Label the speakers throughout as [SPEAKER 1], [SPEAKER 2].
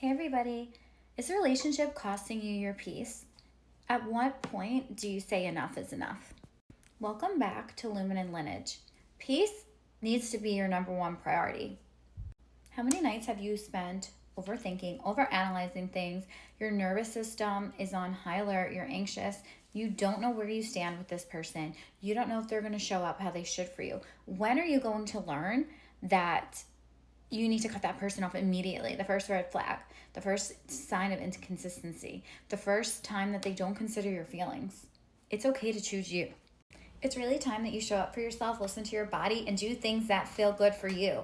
[SPEAKER 1] Hey everybody, is a relationship costing you your peace? At what point do you say enough is enough? Welcome back to Lumen and Lineage. Peace needs to be your number one priority. How many nights have you spent overthinking, overanalyzing things? Your nervous system is on high alert, you're anxious, you don't know where you stand with this person, you don't know if they're going to show up how they should for you. When are you going to learn that you need to cut that person off immediately? The first red flag, the first sign of inconsistency, the first time that they don't consider your feelings. It's okay to choose you. It's really time that you show up for yourself, listen to your body, and do things that feel good for you.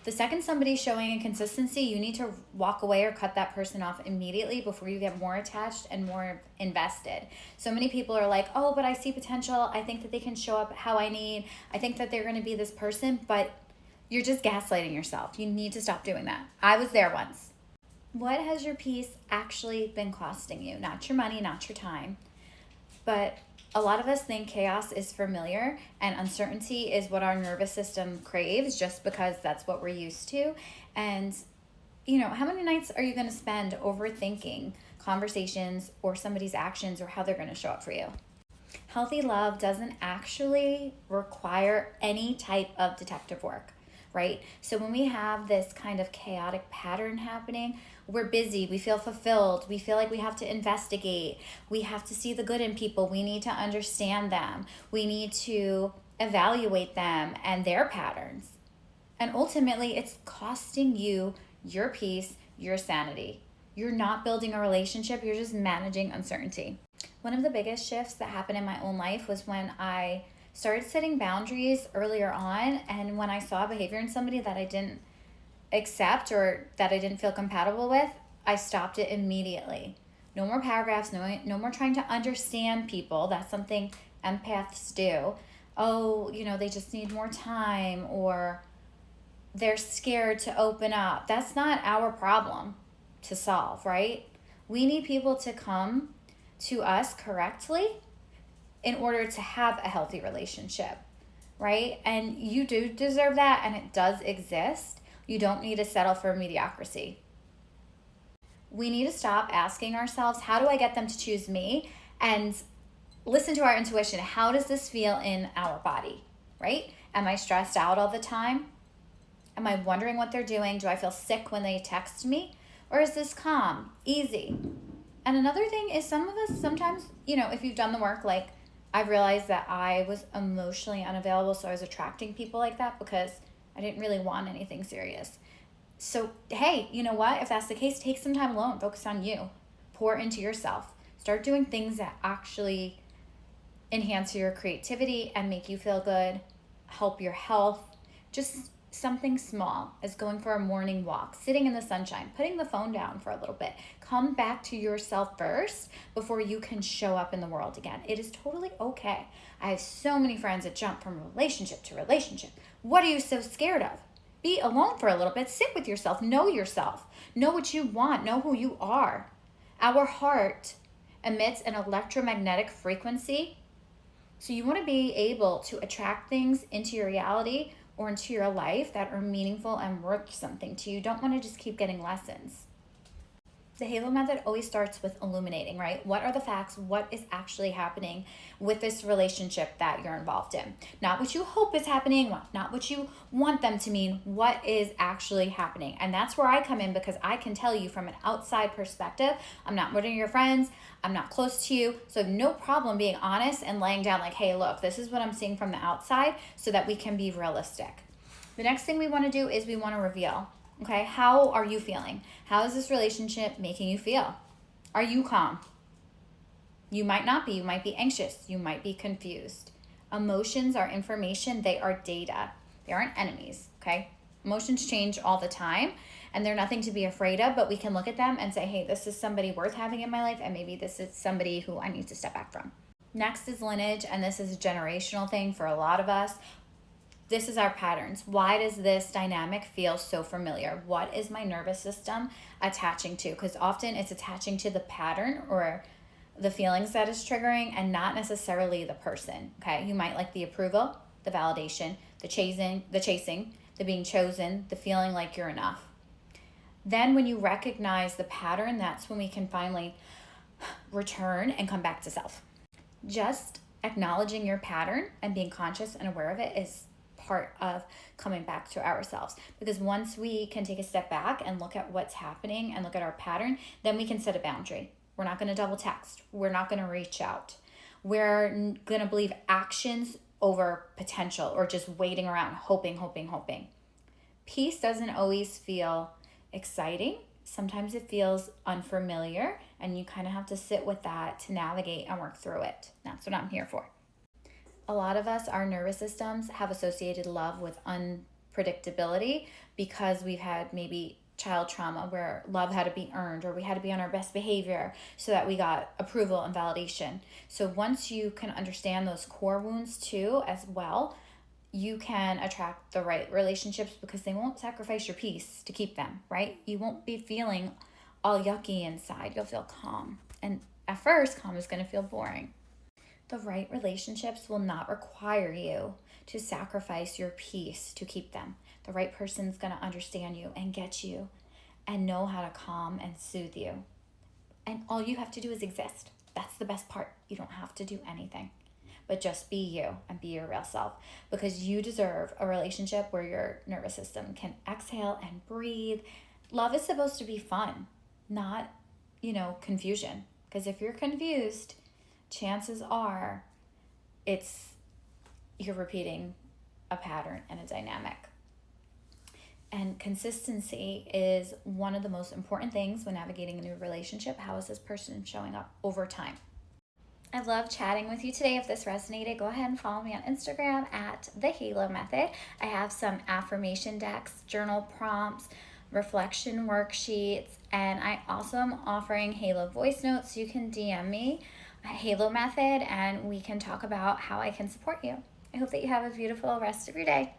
[SPEAKER 1] The second somebody's showing inconsistency, you need to walk away or cut that person off immediately before you get more attached and more invested. So many people are like, oh, but I see potential. I think that they can show up how I need. I think that they're going to be this person, but you're just gaslighting yourself. You need to stop doing that. I was there once. What has your peace actually been costing you? Not your money, not your time. But a lot of us think chaos is familiar and uncertainty is what our nervous system craves just because that's what we're used to. And, how many nights are you going to spend overthinking conversations or somebody's actions or how they're going to show up for you? Healthy love doesn't actually require any type of detective work, right? So when we have this kind of chaotic pattern happening, we're busy, we feel fulfilled, we feel like we have to investigate, we have to see the good in people, we need to understand them, we need to evaluate them and their patterns. And ultimately, it's costing you your peace, your sanity. You're not building a relationship, you're just managing uncertainty. One of the biggest shifts that happened in my own life was when I started setting boundaries earlier on, and when I saw behavior in somebody that I didn't accept or that I didn't feel compatible with, I stopped it immediately. No more paragraphs, no more trying to understand people. That's something empaths do. Oh, they just need more time, or they're scared to open up. That's not our problem to solve, right? We need people to come to us correctly in order to have a healthy relationship, right? And you do deserve that, and it does exist. You don't need to settle for mediocrity. We need to stop asking ourselves, how do I get them to choose me? And listen to our intuition. How does this feel in our body, right? Am I stressed out all the time? Am I wondering what they're doing? Do I feel sick when they text me? Or is this calm, easy? And another thing is, some of us sometimes, if you've done the work, like I've realized that I was emotionally unavailable, so I was attracting people like that because I didn't really want anything serious. So, hey, you know what? If that's the case, take some time alone. Focus on you. Pour into yourself. Start doing things that actually enhance your creativity and make you feel good, help your health. Just something small as going for a morning walk, sitting in the sunshine, putting the phone down for a little bit. Come back to yourself first before you can show up in the world again. It is totally okay. I have so many friends that jump from relationship to relationship. What are you so scared of? Be alone for a little bit. Sit with yourself. Know yourself. Know what you want. Know who you are. Our heart emits an electromagnetic frequency. So you want to be able to attract things into your reality or into your life that are meaningful and worth something to you. You don't want to just keep getting lessons. The Halo method always starts with illuminating, right? What are the facts? What is actually happening with this relationship that you're involved in? Not what you hope is happening, not what you want them to mean, what is actually happening. And that's where I come in, because I can tell you from an outside perspective. I'm not one of your friends. I'm not close to you. So I have no problem being honest and laying down like, hey, look, this is what I'm seeing from the outside, so that we can be realistic. The next thing we want to do is we want to reveal. Okay, how are you feeling? How is this relationship making you feel? Are you calm? You might not be. You might be anxious. You might be confused. Emotions are information. They are data. They aren't enemies, okay? Emotions change all the time, and they're nothing to be afraid of, but we can look at them and say, hey, this is somebody worth having in my life, and maybe this is somebody who I need to step back from. Next is lineage, and this is a generational thing for a lot of us. This is our patterns. Why does this dynamic feel so familiar? What is my nervous system attaching to? Because often it's attaching to the pattern or the feelings that is triggering, and not necessarily the person. Okay, you might like the approval, the validation, the chasing, the being chosen, the feeling like you're enough. Then when you recognize the pattern, that's when we can finally return and come back to self. Just acknowledging your pattern and being conscious and aware of it is part of coming back to ourselves. Because once we can take a step back and look at what's happening and look at our pattern, then we can set a boundary. We're not going to double text. We're not going to reach out. We're going to believe actions over potential, or just waiting around, hoping. Peace doesn't always feel exciting. Sometimes it feels unfamiliar, and you kind of have to sit with that to navigate and work through it. That's what I'm here for. A lot of us, our nervous systems have associated love with unpredictability because we've had maybe child trauma where love had to be earned, or we had to be on our best behavior so that we got approval and validation. So once you can understand those core wounds too as well, you can attract the right relationships because they won't sacrifice your peace to keep them, right? You won't be feeling all yucky inside. You'll feel calm. And at first, calm is going to feel boring. The right relationships will not require you to sacrifice your peace to keep them. The right person's going to understand you and get you and know how to calm and soothe you. And all you have to do is exist. That's the best part. You don't have to do anything, but just be you and be your real self, because you deserve a relationship where your nervous system can exhale and breathe. Love is supposed to be fun, not, confusion. Because if you're confused, chances are you're repeating a pattern and a dynamic. And consistency is one of the most important things when navigating a new relationship. How is this person showing up over time? I love chatting with you today. If this resonated, go ahead and follow me on Instagram at The Halo Method. I have some affirmation decks, journal prompts, reflection worksheets, and I also am offering Halo voice notes. You can DM me at Halo Method and we can talk about how I can support you. I hope that you have a beautiful rest of your day.